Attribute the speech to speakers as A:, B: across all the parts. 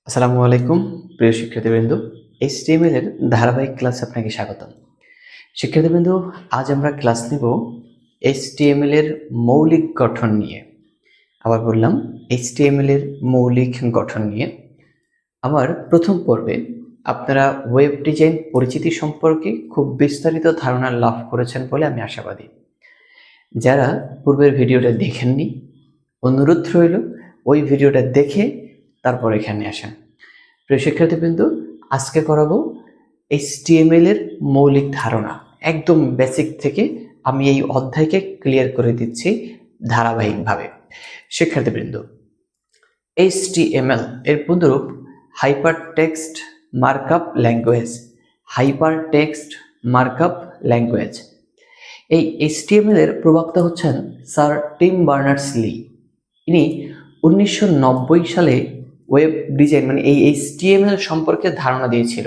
A: আসসালামু আলাইকুম প্রিয় শিক্ষার্থীবৃন্দ, HTML এর ধারাবাহিক ক্লাসে আপনাকে স্বাগতম। শিক্ষার্থীবৃন্দ, আজ আমরা ক্লাস নেব HTML এর মৌলিক গঠন নিয়ে। আবার বললাম HTML এর মৌলিক গঠন নিয়ে। আমার প্রথম পর্বে আপনারা ওয়েব ডিজাইন পরিচিতি সম্পর্কে খুব বিস্তারিত ধারণা লাভ করেছেন বলে আমি আশাবাদী। যারা পূর্বের ভিডিওটা দেখেননি, অনুরোধ রইল ওই ভিডিওটা দেখে তারপর এখানে আসেন। প্রিয় শিক্ষার্থীবৃন্দ, আজকে করাবো HTML এর মৌলিক ধারণা, একদম বেসিক থেকে আমি এই অধ্যায়কে ক্লিয়ার করে দিচ্ছি ধারাবাহিকভাবে। শিক্ষার্থীবৃন্দ, HTML এর পূর্ণরূপ hyper text markup language. Hyper text markup language. এই HTML এর প্রবক্তা হচ্ছেন স্যার টিম বার্নার্স-লি। ইনি 1990 সালে ওয়েব ডিজাইন মানে এই HTML সম্পর্কে ধারণা দিয়েছিল।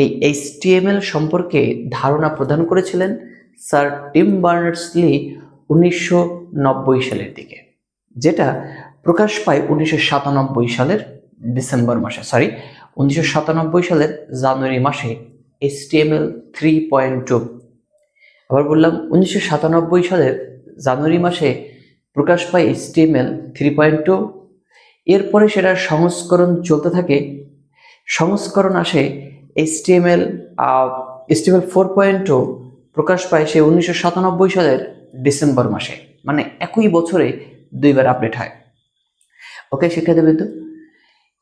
A: এই HTML সম্পর্কে ধারণা প্রদান করেছিলেন স্যার টিম বার্নার্স-লি 1990 সালের দিকে, যেটা প্রকাশ পায় 1997 সালের ডিসেম্বর মাসে, 1997 সালের জানুয়ারি মাসে HTML 3.2। আবার বললাম 1997 সালের জানুয়ারি মাসে প্রকাশ পায় HTML 3.2। এরপরে সেটার সংস্করণ চলতে থাকে। সংস্করণ আসে HTML 4.2 প্রকাশ পায় সে 1997 সালের ডিসেম্বর মাসে, মানে একই বছরে দুইবার আপডেট হয়। ওকে শিক্ষার্থীবৃন্দ,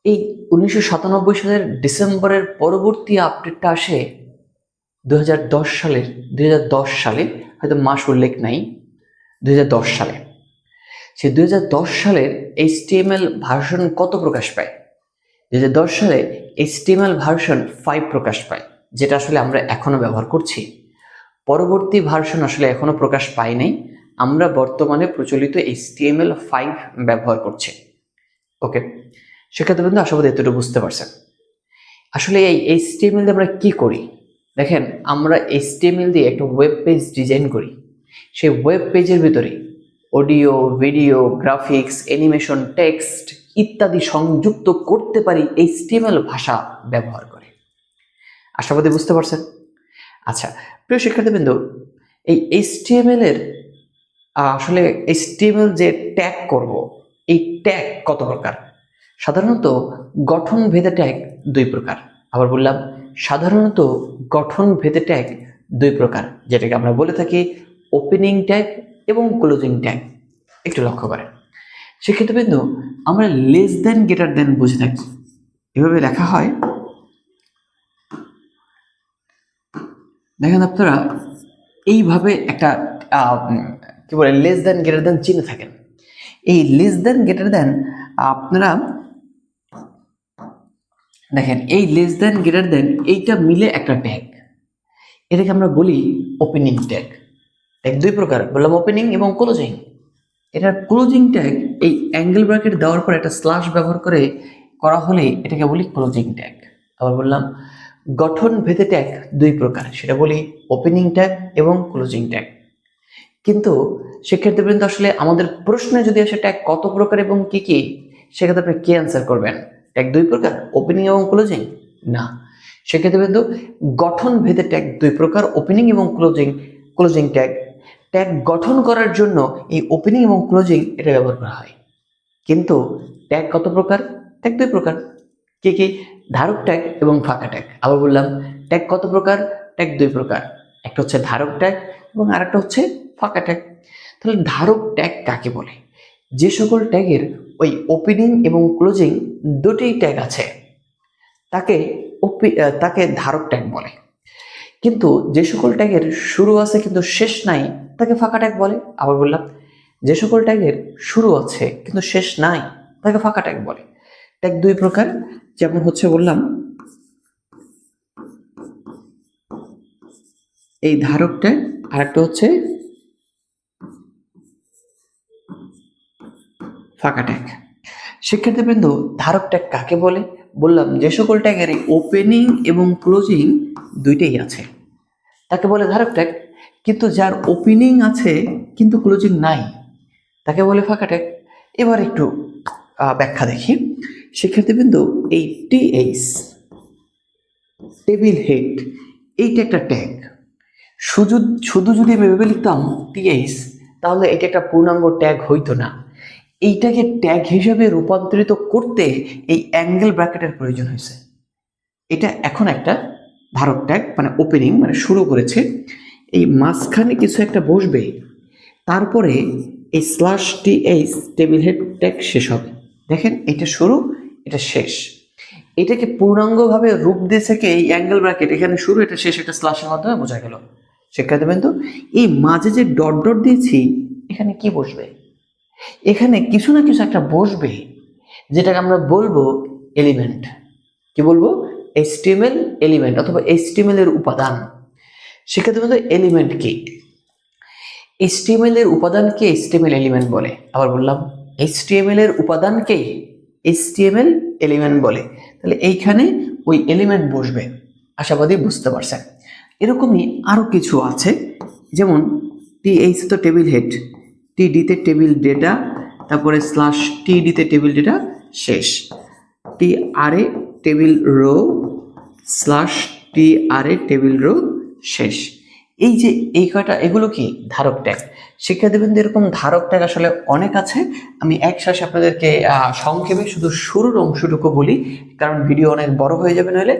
A: এই 1997 সালের ডিসেম্বরের পরবর্তী আপডেটটা আসে 2010 সালে, হয়তো মাস উল্লেখ নাই, 2010 সালে। সে 2010 সালের HTML ভার্সন কত প্রকাশ পায়? 2010 সালে HTML ভার্সন 5 প্রকাশ পায়, যেটা আসলে আমরা এখনো ব্যবহার করছি। পরবর্তী ভার্সন আসলে এখনো প্রকাশ পায় নাই, আমরা বর্তমানে প্রচলিত HTML 5 ব্যবহার করছি। ওকে শিক্ষার্থীবৃন্দ, আশাবাদী এতটুকু বুঝতে পারছেন। আসলে এই HTML দিয়ে আমরা কি করি? দেখেন, আমরা HTML দিয়ে একটা ওয়েব পেজ ডিজাইন করি। সেই ওয়েব পেজের ভিতরে audio, video, graphics, animation, text ইত্যাদি সংযুক্ত করতে পারি HTML ভাষা ব্যবহার করে। আশাবাদী বুঝতে পারছেন? আচ্ছা প্রিয় শিক্ষার্থীবৃন্দ, এই HTML এর আসলে HTML যে ট্যাগ করব, এই ট্যাগ কত প্রকার? সাধারণত গঠন ভেদে ট্যাগ দুই প্রকার। আবার বললাম, সাধারণত গঠন ভেদে ট্যাগ দুই প্রকার, যেটাকে আমরা বলে থাকি ওপেনিং ট্যাগ এবং ক্লোজিং ট্যাগ। একটু লক্ষ্য করেন শিক্ষার্থীবৃন্দ, আমরা লেস দেন গ্রেটার দেন বুঝে থাকি। এভাবে লেখা হয়, দেখেন আপনারা এইভাবে একটা কি বলে লেস দেন গ্রেটার দেন চিহ্ন থাকেন। এই লেস দেন গ্রেটার দেন আপনারা দেখেন, এই লেস দেন গ্রেটার দেন এইটা মিলে একটা ট্যাগ, এটাকে আমরা বলি ওপেনিং ট্যাগ। ট্যাগ দুই প্রকার বললাম, ওপেনিং এবং ক্লোজিং। এটার ক্লোজিং ট্যাগ এই অ্যাঙ্গেল ব্র্যাকেট দেওয়ার পর একটা স্ল্যাশ ব্যবহার করে করা হলে এটাকে বলি ক্লোজিং ট্যাগ। আবার বললাম, গঠন ভেদে ট্যাগ দুই প্রকার, সেটা বলি ওপেনিং ট্যাগ এবং ক্লোজিং ট্যাগ। কিন্তু শিক্ষার্থীবৃন্দ, আসলে আমাদের প্রশ্নে যদি আসে ট্যাগ কত প্রকার এবং কি কি, সেক্ষেত্রে আপনি কি অ্যান্সার করবেন? ট্যাগ দুই প্রকার, ওপেনিং এবং ক্লোজিং? না শিক্ষার্থীবৃন্দ, গঠন ভেদে ট্যাগ দুই প্রকার, ওপেনিং এবং ক্লোজিং ট্যাগ। ট্যাগ গঠন করার জন্য এই ওপেনিং এবং ক্লোজিং এটা ব্যবহার করা হয়। কিন্তু ট্যাগ কত প্রকার? ট্যাগ দুই প্রকার। কি কি? ধারক ট্যাগ এবং ফাঁকা ট্যাগ। আবার বললাম, ট্যাগ কত প্রকার? ট্যাগ দুই প্রকার। একটা হচ্ছে ধারক ট্যাগ এবং আরেকটা হচ্ছে ফাঁকা ট্যাগ। তাহলে ধারক ট্যাগ কাকে বলে? যে সকল ট্যাগের ওই ওপেনিং এবং ক্লোজিং দুটোই ট্যাগ আছে তাকে ধারক ট্যাগ বলে। কিন্তু যে সকল ট্যাগের শুরু আছে কিন্তু শেষ নাই, তাকে ফাঁকা ট্যাগ বলে। আবার বললাম, যে সকল ট্যাগের শুরু আছে কিন্তু শেষ নাই, তাকে ফাঁকা ট্যাগ বলে। ট্যাগ দুই প্রকার, যেমন হচ্ছে বললাম এই ধারক ট্যাগ, আর একটা হচ্ছে ফাঁকা ট্যাগ। শিক্ষার্থীবৃন্দ, ধারক ট্যাগ কাকে বলে? বললাম, যে সকল ট্যাগের ওপেনিং এবং ক্লোজিং দুইটাই আছে তাকে বলে ধারক ট্যাগ। কিন্তু যার ওপেনিং আছে কিন্তু ক্লোজিং নাই, তাকে বলে ফাঁকা ট্যাগ। এবার একটু ব্যাখ্যা দেখি। শিক্ষার্থীবৃন্দু, এই টিএইচ টেবিল হেড এইটা একটা ট্যাগ। শুধু শুধু যদি আমি এভাবে লিখতাম টিএইচ, তাহলে এটা একটা পূর্ণাঙ্গ ট্যাগ হইতো না। এইটাকে ট্যাগ হিসেবে রূপান্তরিত করতে এই অ্যাঙ্গেল ব্র্যাকেটের প্রয়োজন হয়েছে। এটা এখন একটা ধারক ট্যাগ, মানে ওপেনিং, মানে শুরু করেছে। এই মাঝখানে কিছু একটা বসবে, তারপরে এই slash TH table head tag শেষ হবে। দেখেন, এটা শুরু, এটা শেষ। এটাকে পূর্ণাঙ্গভাবে রূপ দিয়েছে কি এই অ্যাঙ্গেল ব্র্যাকেট, এখানে শুরু, এটা শেষ, এটা স্ল্যাশের মাধ্যমে বোঝা গেল। শিক্ষার্থীবৃন্দ, এই মাঝে যে ডট ডট দিয়েছি, এখানে কি বসবে? এখানে কিছু না কিছু একটা বসবে, যেটাকে আমরা বলবো এলিমেন্ট। কি বলবো? HTML এলিমেন্ট অথবা HTML এর উপাদান। শিক্ষার্থীবৃন্দ, এলিমেন্ট কি? HTML এর উপাদানকে HTML এলিমেন্ট বলে। আবার বললাম, HTML এর উপাদানকে HTML এলিমেন্ট বলে। তাহলে এইখানে ওই এলিমেন্ট বসবে, আশাবাদী বুঝতে পারছেন। এরকমই আরো কিছু আছে, যেমন TH তো টেবিল হেড, TD তে টেবিল ডেটা, তারপরে স্ল্যাশ TD তে টেবিল ডেটা শেষ, TRA table row, slash TRA table row শেষ। এই যে এই কয়টা, এগুলো কি ধারক ট্যাগ। শিক্ষার্থীবৃন্দ, এরকম ধারক ট্যাগ আসলে অনেক আছে। আমি একসাথে আপনাদেরকে সংক্ষেপে শুধু শুরুর অংশটুকু বলি, কারণ ভিডিও অনেক বড় হয়ে যাবে নইলে।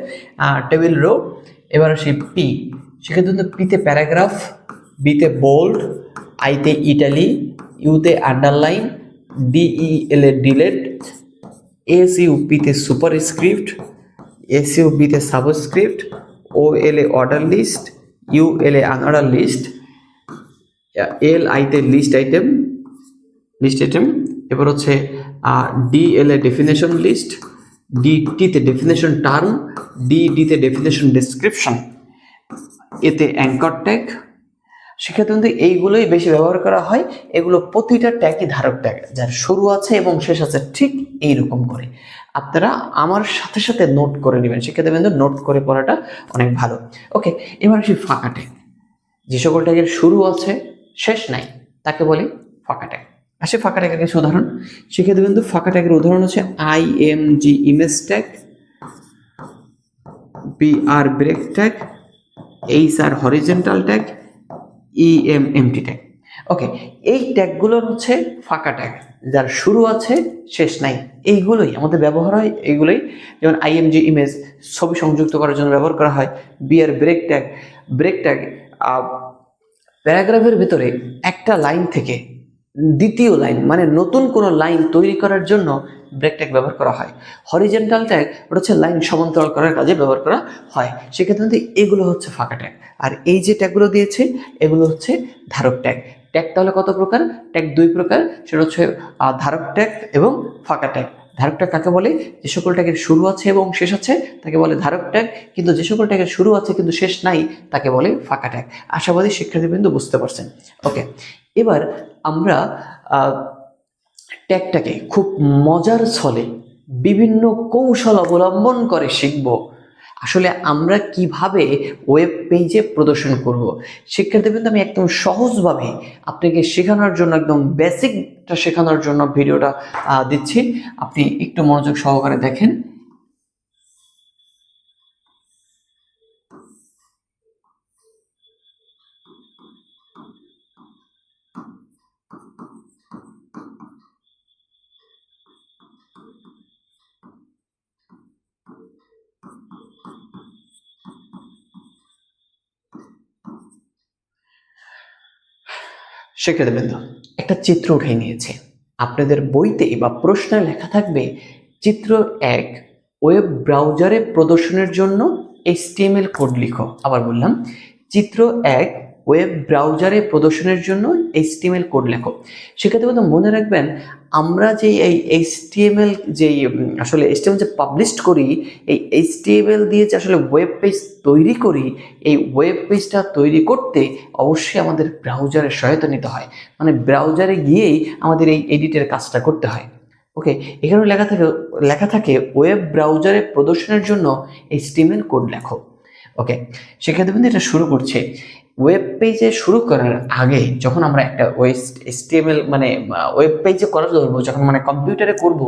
A: টেবিল রো, এবার আসি পি। শিক্ষার্থীবৃন্দ, পিতে প্যারাগ্রাফ, বিতে বোল্ড, আইতে ইটালি, ইউতে আন্ডারলাইন, DEL এ ডিলেট, এসইউপিতে সুপারস্ক্রিপ্ট, এসইউবিতে সাবস্ক্রিপ্ট, OL এ অর্ডার লিস্ট, UL এ আনঅর্ডার লিস্ট, LI তে লিস্ট আইটেম, এবার হচ্ছে DL এ ডেফিনেশন লিস্ট, DT তে ডেফিনেশন টার্ম, DD তে ডেফিনেশন ডেসক্রিপশন, এতে অ্যাঙ্কর ট্যাগ। শিক্ষার্থীবৃন্দ, এইগুলোই বেশি ব্যবহার করা হয়। এগুলো প্রতিটা ট্যাগই ধারক ট্যাগ, যার শুরু আছে এবং শেষ আছে ঠিক এইরকম করে। আপনারা আমার সাথে সাথে নোট করে নেবেন শিক্ষার্থীবৃন্দ, নোট করে পড়াটা অনেক ভালো। ওকে, এবার আসি ফাঁকা ট্যাগ। যে সকল ট্যাগের শুরু আছে, শেষ নাই, তাকে বলি ফাঁকা ট্যাগ। আসে ফাঁকা ট্যাগের কিছু উদাহরণ। শিক্ষার্থীবৃন্দ, ফাঁকা ট্যাগের উদাহরণ হচ্ছে IMG image tag, BR break tag, HR horizontal tag, EMMT tag. Okay, এই ট্যাগগুলো হচ্ছে ফাঁকা ট্যাগ, যার শুরু আছে শেষ নাই। এইগুলোই আমাদের ব্যবহার হয়, এইগুলোই। যেমন IMG ইমেজ ছবি সংযুক্ত করার জন্য ব্যবহার করা হয়। BR ব্রেক ট্যাগ প্যারাগ্রাফের ভিতরে একটা লাইন থেকে দ্বিতীয় লাইন, মানে নতুন কোনো লাইন তৈরি করার জন্য ব্রেক ট্যাগ ব্যবহার করা হয়। হরিজন্টাল ট্যাগ ওটা হচ্ছে লাইন সমান্তরাল করার কাজে ব্যবহার করা হয়। সেক্ষেত্রে এগুলো হচ্ছে ফাঁকা ট্যাগ। আর এই যে ট্যাগগুলো দিয়েছে, এগুলো হচ্ছে ধারক ট্যাগ। ট্যাগ তাহলে কত প্রকার? ট্যাগ দুই প্রকার, সেটা হচ্ছে ধারক ট্যাগ এবং ফাঁকা ট্যাগ। ধারক ট্যাগ কাকে বলে? যে সকল ট্যাগের শুরু আছে এবং শেষ আছে তাকে বলে ধারক ট্যাগ, কিন্তু যে সকল ট্যাগের শুরু আছে কিন্তু শেষ নাই তাকে বলে ফাঁকা ট্যাগ। আশাবাদী শিক্ষার্থীবৃন্দ বুঝতে পারছেন। ওকে, এবার আমরা ট্যাগটাকে খুব মজার ছলে বিভিন্ন কৌশল অবলম্বন করে শিখব আসলে আমরা কিভাবে ওয়েব পেজে প্রদর্শন করব। শিক্ষার্থীবৃন্দ, আমি একদম সহজভাবে আপনাকে শেখানোর জন্য, একদম বেসিকটা শেখানোর জন্য ভিডিওটা দিচ্ছি। আপনি একটু মনোযোগ সহকারে দেখেন। শিক্ষার্থীবৃন্দ, একটা চিত্র উঠে নিয়েছে। আপনাদের বইতে বা প্রশ্নে লেখা থাকবে চিত্র 1 ওয়েব ব্রাউজারে প্রদর্শনের জন্য HTML কোড লিখো। আবার বললাম, চিত্র 1 ওয়েব ব্রাউজারে প্রদর্শনের জন্য HTML কোড লেখো। শিক্ষার্থীবৃন্দ, মনে রাখবেন, আমরা যে এই HTML আসলে HTML যে পাবলিশ করি, এই HTML দিয়ে যে আসলে ওয়েব পেজ তৈরি করি, এই ওয়েব পেজটা তৈরি করতে অবশ্যই আমাদের ব্রাউজারের সহায়তা নিতে হয়। মানে ব্রাউজারে গিয়েই আমাদের এই এডিটের কাজটা করতে হয়। ওকে, এখানে লেখা থাকে ওয়েব ব্রাউজারে প্রদর্শনের জন্য HTML কোড লেখো। ওকে, সেক্ষেত্রে কিন্তু এটা শুরু করছে। ওয়েব পেজে শুরু করার আগে যখন আমরা একটা HTML মানে ওয়েব পেজে করা ধরবো, যখন মানে কম্পিউটারে করব,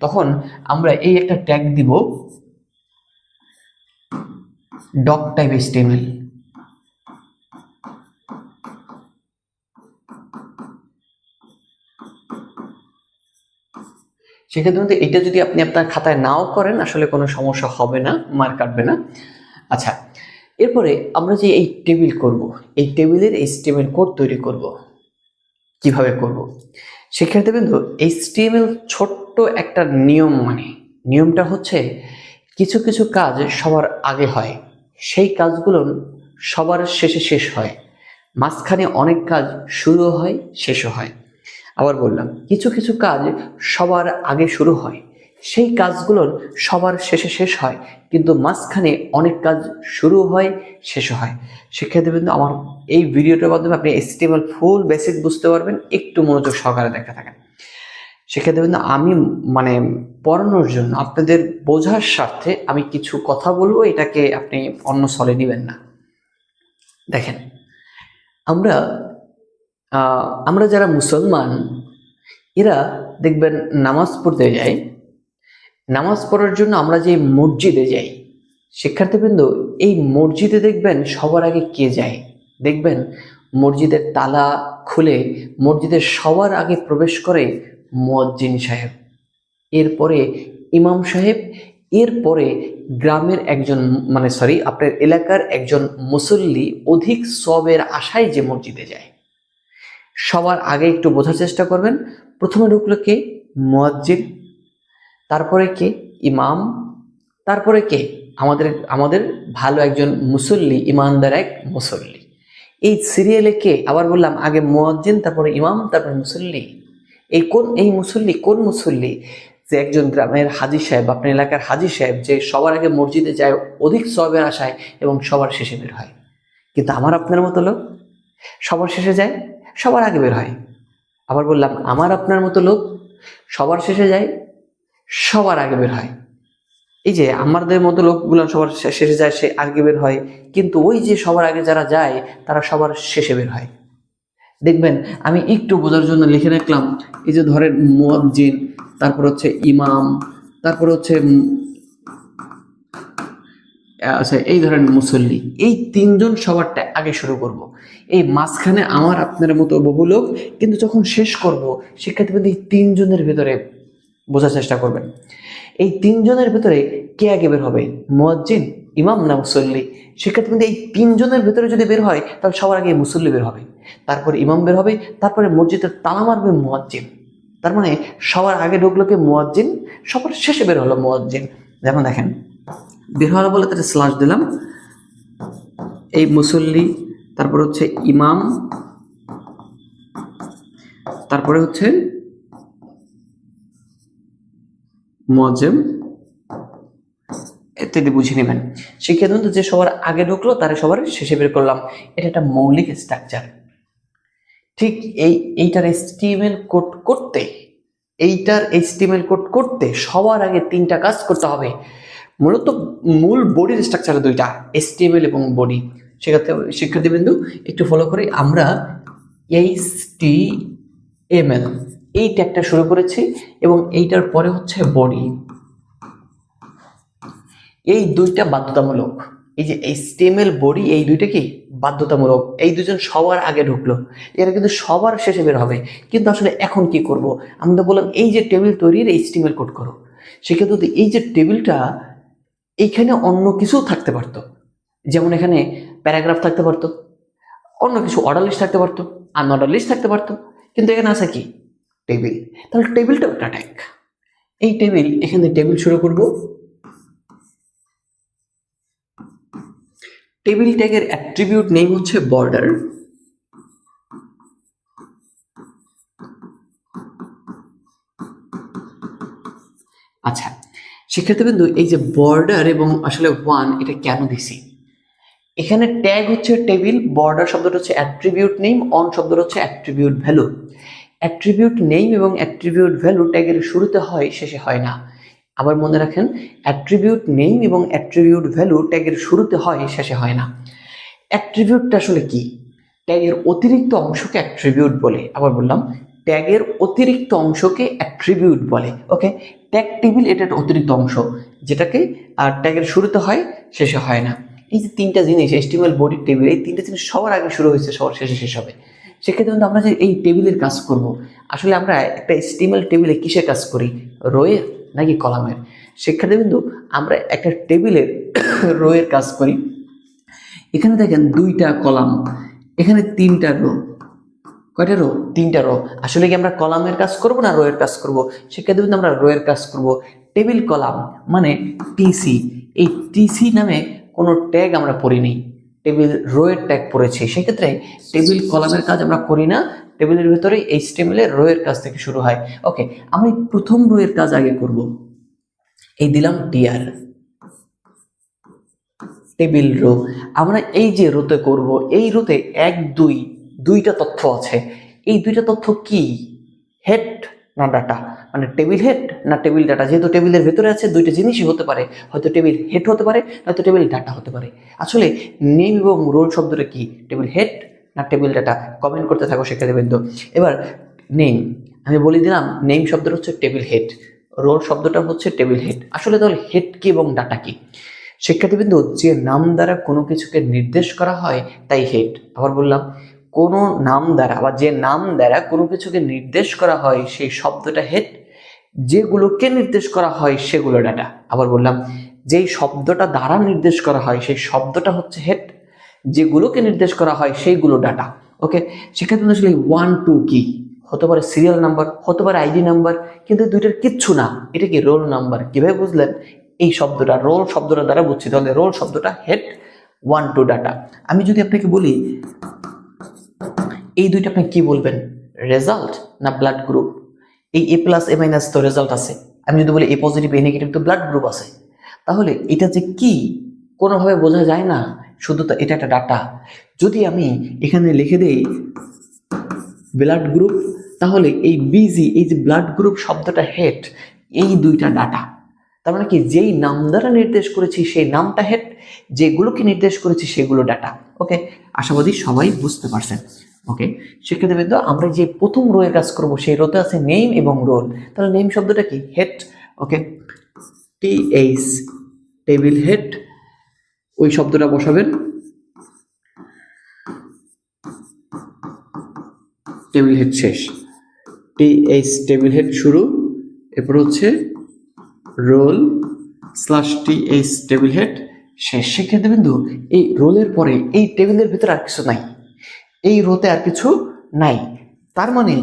A: তখন আমরা এই একটা ট্যাগ দিব ডক টাইপ HTML। সেক্ষেত্রে কিন্তু এটা যদি আপনি আপনার খাতায় নাও করেন আসলে কোনো সমস্যা হবে না, মার্ক কাটবে না। আচ্ছা, এরপরে আমরা যে এই টেবিল করব, এই টেবিলের HTML কোড তৈরি করব, কিভাবে করব? সেক্ষেত্রে কিন্তু HTML ছোট্ট একটা নিয়ম, মানে নিয়মটা হচ্ছে কিছু কিছু কাজ সবার আগে হয়, সেই কাজগুলো সবার শেষে শেষ হয়, মাঝখানে অনেক কাজ শুরু হয় শেষও হয়। আবার বললাম, কিছু কিছু কাজ সবার আগে শুরু হয়, সেই কাজগুলো সবার শেষে শেষ হয়, কিন্তু মাঝখানে অনেক কাজ শুরু হয় শেষও হয়। সেক্ষেত্রে কিন্তু আমার এই ভিডিওটার মাধ্যমে আপনি HTML ফুল বেসিক বুঝতে পারবেন, একটু মনোযোগ সহকারে দেখতে থাকেন। সেক্ষেত্রে কিন্তু আমি মানে পড়ানোর জন্য আপনাদের বোঝার স্বার্থে আমি কিছু কথা বলবো, এটাকে আপনি অন্য ছলে নেবেন না। দেখেন, আমরা আমরা যারা মুসলমান, এরা দেখবেন নামাজ পড়তে যায়, নামাজ পড়ার জন্য আমরা যে মসজিদে যাই, শিক্ষার্থীবৃন্দ এই মসজিদে দেখবেন সবার আগে কে যায়? দেখবেন মসজিদের তালা খুলে মসজিদের সবার আগে প্রবেশ করে মুয়াজ্জিন সাহেব, এরপরে ইমাম সাহেব, এরপরে গ্রামের একজন মানে সরি আপনার এলাকার একজন মুসল্লি অধিক সওয়াবের আশায় যে মসজিদে যায়। সবার আগে একটু বোঝার চেষ্টা করবেন, প্রথমে ঢুকলো কে? মুয়াজ্জিন, তারপরে কে? ইমাম, তারপরে কে? আমাদের আমাদের ভালো একজন মুসল্লি, ইমানদার এক মুসল্লি। এই সিরিয়ালে কে? আবার বললাম, আগে মুয়াজ্জিন, তারপরে ইমাম, তারপরে মুসল্লি। এই মুসল্লি কোন মুসল্লি? যে একজন গ্রামের হাজী সাহেব, আপনার এলাকার হাজী সাহেব, যে সবার আগে মসজিদে যায় অধিক সওয়াবের আশায় এবং সবার শেষে বের হয়। কিন্তু আমার আপনার মতো লোক সবার শেষে যায়, সবার আগে বের হয়। আবার বললাম, আমার আপনার মতো লোক সবার শেষে যায়, সবার আগে বের হয়। এই যে আমাদের মতো লোকগুলো সবার শেষে যায়, সে আগে বের হয়, কিন্তু ওই যে সবার আগে যারা যায় তারা সবার শেষে বের হয়। দেখবেন, আমি একটু বোঝার জন্য লিখে রাখলাম, এই যে ধরেন মুয়াজ্জিন, তারপর হচ্ছে ইমাম, তারপর হচ্ছে আচ্ছা এই ধরেন মুসল্লি, এই তিনজন সবারটা আগে শুরু করব। এই মাঝখানে আমার আপনার মতো বহু লোক, কিন্তু যখন শেষ করব শিক্ষার্থী এই তিনজনের ভেতরে বোঝার চেষ্টা করবেন, এই তিনজনের ভেতরে কে আগে বের হবে? মুয়াজ্জিন, ইমাম না মুসল্লি? শিক্ষার্থী এই তিনজনের ভেতরে যদি বের হয় তাহলে সবার আগে মুসল্লি বের হবে, তারপরে ইমাম বের হবে, তারপরে মসজিদের তালা মারবে মুয়াজ্জিন। তার মানে সবার আগে ঢুকলো কে? মুয়াজ্জিন, সবার শেষে বের হলো মুয়াজ্জিন। যেমন দেখেন, বের হলো বলে তাদের স্ল্যাশ দিলাম, এই মুসল্লি, তারপর হচ্ছে ইমাম, তারপরে হচ্ছে মুয়াজ্জিন, ইত্যাদি বুঝে নেবেন। সেক্ষেত্রে যে সবার আগে ঢুকলো তারা সবার শেষে বের করলাম, এটা একটা মৌলিক স্ট্রাকচার। ঠিক এইটার HTML কোড করতে, সবার আগে তিনটা কাজ করতে হবে। মূলত মূল বডির স্ট্রাকচার দুইটা, HTML এবং বডি। সেক্ষেত্রে শিক্ষার্থীবৃন্দু একটু ফলো করে আমরা HTML এই ট্যাগটা শুরু করেছি, এবং এইটার পরে হচ্ছে বডি। এই দুইটা বাধ্যতামূলক, এই যে HTML বডি, এই দুইটা কি বাধ্যতামূলক। এই দুজন সবার আগে ঢুকলো, এরা কিন্তু সবার শেষে বের হবে। কিন্তু আসলে এখন কি করব? আমরা বললাম এই যে টেবিল তৈরির HTML কোড করো। সেক্ষেত্রে এই যে টেবিলটা, এইখানে অন্য কিছু থাকতে পারতো, যেমন এখানে প্যারাগ্রাফ থাকতে পারতো, অন্য কিছু অর্ডার লিস্ট থাকতে পারতো, আনঅর্ডার লিস্ট থাকতে পারতো, কিন্তু এখানে আছে কি? টেবিল। তাহলে টেবিলটা একটা ট্যাগ, এই টেবিল, এখানে টেবিল শুরু করব। টেবিল ট্যাগের অ্যাট্রিবিউট নেম হচ্ছে বর্ডার। আচ্ছা শিক্ষার্থীবৃন্দ, এই যে বর্ডার এবং আসলে ওয়ান, এটা কেন দিছি? এখানে ট্যাগ হচ্ছে টেবিল, বর্ডার শব্দটা হচ্ছে অ্যাট্রিবিউট নেম, অন শব্দটা হচ্ছে অ্যাট্রিবিউট ভ্যালু। অ্যাট্রিবিউট নেম এবং অ্যাট্রিবিউট ভ্যালু ট্যাগের শুরুতে হয়, শেষে হয় না। আবার মনে রাখেন, অ্যাট্রিবিউট নেম এবং অ্যাট্রিবিউট ভ্যালু ট্যাগের শুরুতে হয়, শেষে হয় না। অ্যাট্রিবিউটটা আসলে কি? ট্যাগের অতিরিক্ত অংশকে অ্যাট্রিবিউট বলে। আবার বললাম, ট্যাগের অতিরিক্ত অংশকে অ্যাট্রিবিউট বলে। ওকে, ট্যাগ টেবিল এটা একটা অতিরিক্ত অংশ যেটাকে ট্যাগের শুরুতে হয়, শেষে হয় না। এই যে তিনটা জিনিস, HTML বডি টেবিল, এই তিনটা জিনিস সবার আগে শুরু হয়েছে, সবার শেষে শেষ হবে। সেক্ষেত্রে কিন্তু আমরা যে এই টেবিলের কাজ করব, আসলে আমরা একটা HTML টেবিলে কিসের কাজ করি, রোয়ের নাকি কলামের? সেক্ষেত্রে কিন্তু আমরা একটা টেবিলের রোয়ের কাজ করি। এখানে দেখেন দুইটা কলাম, এখানে তিনটা রো। কয়টা রো? তিনটা রো। আসলে কি আমরা কলামের কাজ করব না রো এর কাজ করব? সেক্ষেত্রে কিন্তু আমরা রো এর কাজ করব। টেবিল কলাম মানে টিসি, এই টিসি নামে কোনো ট্যাগ আমরা পড়িনি, টেবিল রো এর ট্যাগ পড়েছি। সেক্ষেত্রে টেবিল কলামের কাজ আমরা করি না, টেবিলের ভেতরে HTML এর রো এর কাজ থেকে শুরু হয়। ওকে, আমি প্রথম রো এর কাজ আগে করব। এই দিলাম টিআর, টেবিল রো। আমরা এই যে রোতে করব, এই রোতে দুইটা তথ্য আছে। এই দুইটা তথ্য কি? হেড না ডাটা? মানে টেবিল হেড না টেবিল ডাটা? যেহেতু টেবিলের ভেতরে আছে, দুইটা জিনিসই হতে পারে, হয়তো টেবিল হেড হতে পারে, হয়তো টেবিল ডাটা হতে পারে। আসলে নেম এবং রোল শব্দটা কি, টেবিল হেড না টেবিল ডাটা? কমেন্ট করতে থাকো সেক্ষেত্রে বিন্দু। এবার নেম আমি বলে দিলাম, নেম শব্দটা হচ্ছে টেবিল হেড, রোল শব্দটা হচ্ছে টেবিল হেড। আসলে তাহলে হেড কি এবং ডাটা কি? শিক্ষার্থীবৃন্দ, যে নাম দ্বারা কোনো কিছুকে নির্দেশ করা হয় তাই হেড। আবার বললাম, কোনো নাম দ্বারা বা যে নাম দ্বারা কোনো কিছুকে নির্দেশ করা হয় সেই শব্দটা হেড, যেগুলোকে নির্দেশ করা হয় সেগুলো ডাটা। আবার বললাম, যেই শব্দটা দ্বারা নির্দেশ করা হয় সেই শব্দটা হচ্ছে হেড, যেগুলোকে নির্দেশ করা হয় সেইগুলো ডাটা। ওকে, শিক্ষার্থীবৃন্দ, আসলে 1 2 কি হতে পারে? সিরিয়াল নাম্বার, হতে পারে আইডি নাম্বার, কিন্তু দুইটার কিচ্ছু না। এটা কি রোল নাম্বার? কিভাবে বুঝলেন? এই শব্দটা রোল শব্দটা দ্বারা বুঝছি, তাহলে রোল শব্দটা হেড, 1 2 ডাটা। আমি যদি আপনাকে বলি এই দুইটা, আপনি কি বলবেন? রেজাল্ট না ব্লাড গ্রুপ? এই A প্লাস A মাইনাস তো রেজাল্ট আছে, আমি যদি বলি A পজিটিভ A নেগেটিভ তো ব্লাড গ্রুপ আছে। তাহলে এটা যে কি কোনোভাবে বোঝা যায় না, শুধু তো এটা একটা ডাটা। যদি আমি এখানে লিখে দেই ব্লাড গ্রুপ, তাহলে এই বিজি, এই যে ব্লাড গ্রুপ শব্দটা হেড, এই দুইটা ডাটা। তার মানে কি, যেই নাম দ্বারা নির্দেশ করেছি সেই নামটা হেড, যেগুলোকে নির্দেশ করেছি সেগুলো ডাটা। ওকে, আশাবাদী সবাই বুঝতে পারছেন। ওকে, সেক্ষেত্রে কিন্তু আমরা যে প্রথম রো এর কাজ করব, সেই রোতে আছে নেম এবং রোল। তাহলে নেম শব্দটা কি? Head. Okay, TH table head, ওই শব্দটা বসাবেন, টেবিল হেড শেষ, TH টেবিল হেড শুরু, এরপর হচ্ছে roll slash TH table head শেষ। সেক্ষেত্রে বিন্দু এই রোলের পরে এই টেবিলের ভিতরে আর কিছু নাই, এই রোতে আর কিছু নাই। তার মানে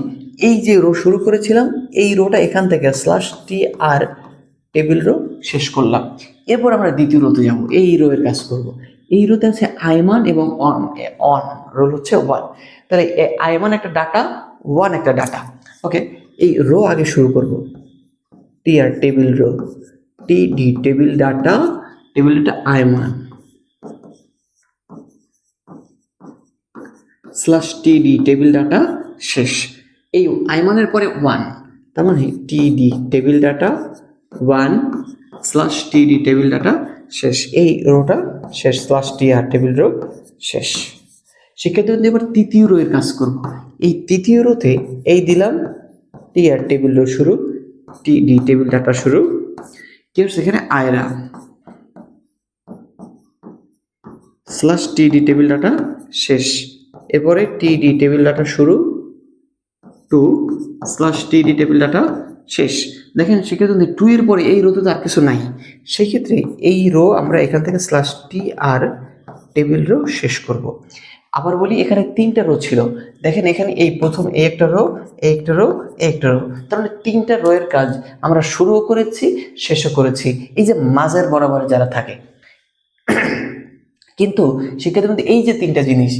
A: এই যে রো শুরু করেছিলাম, এই রোটা এখান থেকে স্ল্যাশ TR টেবিল রো শেষ করলাম। এরপর আমরা দ্বিতীয় রোতে যাব, এই রো এর কাজ করব। এই রোতে আছে আইমান এবং অন। অন রোল হচ্ছে 1, তাহলে আইমান একটা ডাটা, 1 একটা ডাটা। ওকে, এই রো আগে শুরু করব, TR table row, TD table data, table data আইমান স্ল্যাশ TD টেবিল ডাটা শেষ। এই আইমানের পরে 1, তার মানে TD table data 1 slash TD table data শেষ। এই রোটা শেষ, স্ল্যাশ TR টেবিল রো শেষ। শিক্ষার্থী, এবার তৃতীয় রো এর কাজ করব। এই তৃতীয় রোতে এই দিলাম TR টেবিল রো শুরু, TD টেবিল ডাটা শুরু, কি হচ্ছে এখানে Ayra slash TD table data শেষ। এরপরে TD টেবিল ডাটা শুরু 2 স্ল্যাশ TD টেবিল ডাটা শেষ। দেখেন সেক্ষেত্রে 2 এর পরে এই রোতে তো আর কিছু নাই, সেই ক্ষেত্রে এই রো আমরা এখান থেকে স্ল্যাশ TR টেবিল রো শেষ করব। আবার বলি, এখানে 3টা রো ছিল, দেখেন এখানে এই প্রথম এই একটা রো, এই একটা রো, এই একটা রো, তাহলে 3টা রো এর কাজ আমরা শুরুও করেছি, শেষও করেছি, এই যে মাঝের বরাবর যারা থাকে। কিন্তু সেক্ষেত্রে মধ্যে এই যে 3টা জিনিস,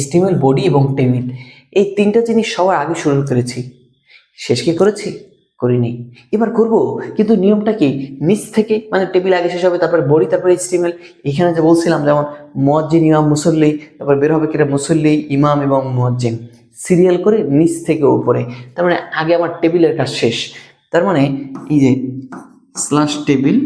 A: HTML বডি এবং টেবিল, এই 3টা জিনিস সবার আগে শুরু করেছি, শেষ কি করেছি? করিনি। এবার করব, কিন্তু নিয়মটা কি? নিচ থেকে, মানে টেবিল আগে শেষ হবে, তারপরে বডি, তারপরে HTML। এখানে যে বলছিলাম, যেমন মুয়াজ্জিন ইমাম মুসল্লি, তারপর বের হবে কিনা মুসল্লি ইমাম এবং মুয়াজ্জিন, সিরিয়াল করে নিচ থেকে উপরে। তার মানে আগে আমার টেবিলের কাজ শেষ। তার মানে এই যে স্ল্যাশ টেবিল,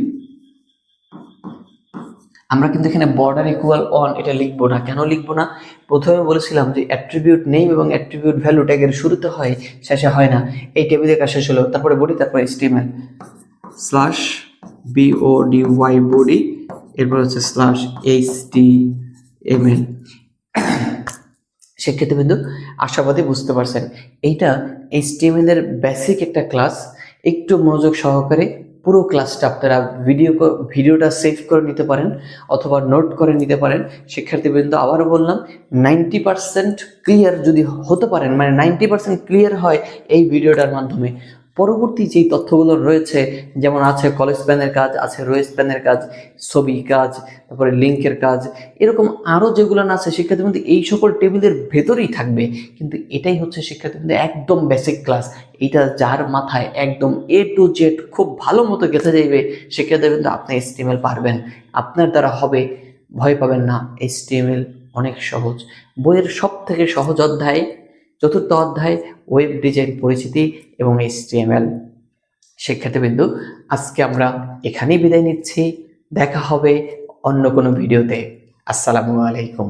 A: আমরা কিন্তু এখানে বর্ডার ইকুয়াল অন এটা লিখবো না। কেন লিখবো না? প্রথমে বলেছিলাম যে অ্যাট্রিবিউট নেম এবং অ্যাট্রিবিউট ভ্যালু ট্যাগের শুরুতে হয়, শেষে হয় না। এই টেবিলের কাজ শেষ হলো, তারপরে বডি, তারপরে HTML স্ল্যাশ BODY বডি, এরপর হচ্ছে স্ল্যাশ HTML। সেক্ষেত্রে কিন্তু আশাবাদী বুঝতে পারছেন এইটা HTML এর বেসিক একটা ক্লাস। একটু মনোযোগ সহকারে পুরো ক্লাসটা আপনারা ভিডিওটা সেভ করে নিতে পারেন অথবা নোট করে নিতে পারেন। শিক্ষার্থীবৃন্দ আবারও বললাম, 90% ক্লিয়ার যদি হতে পারেন, মানে 90% ক্লিয়ার হয় এই ভিডিওটার মাধ্যমে, পরবর্তী যেই তথ্যগুলো রয়েছে, যেমন আছে কলেজ প্ল্যানের কাজ, আছে রোয়েস প্ল্যানের কাজ, ছবি কাজ, তারপরে লিঙ্কের কাজ, এরকম আরও যেগুলো না আছে শিক্ষার্থীবৃন্দ এই সকল টেবিলের ভেতরেই থাকবে। কিন্তু এটাই হচ্ছে শিক্ষার্থীবৃন্দ একদম বেসিক ক্লাস। এইটা যার মাথায় একদম A to Z খুব ভালো মতো গেঁথে যাইবে, শিক্ষার্থীবৃন্দ আপনি HTML পারবেন, আপনার দ্বারা হবে, ভয় পাবেন না। HTML অনেক সহজ। বইয়ের সব থেকে সহজ অধ্যায়, চতুর্থ অধ্যায়, ওয়েব ডিজাইন পরিচিতি এবং HTML। শিক্ষার্থীবৃন্দু, আজকে আমরা এখানেই বিদায় নিচ্ছি। দেখা হবে অন্য কোনো ভিডিওতে। আসসালামু আলাইকুম।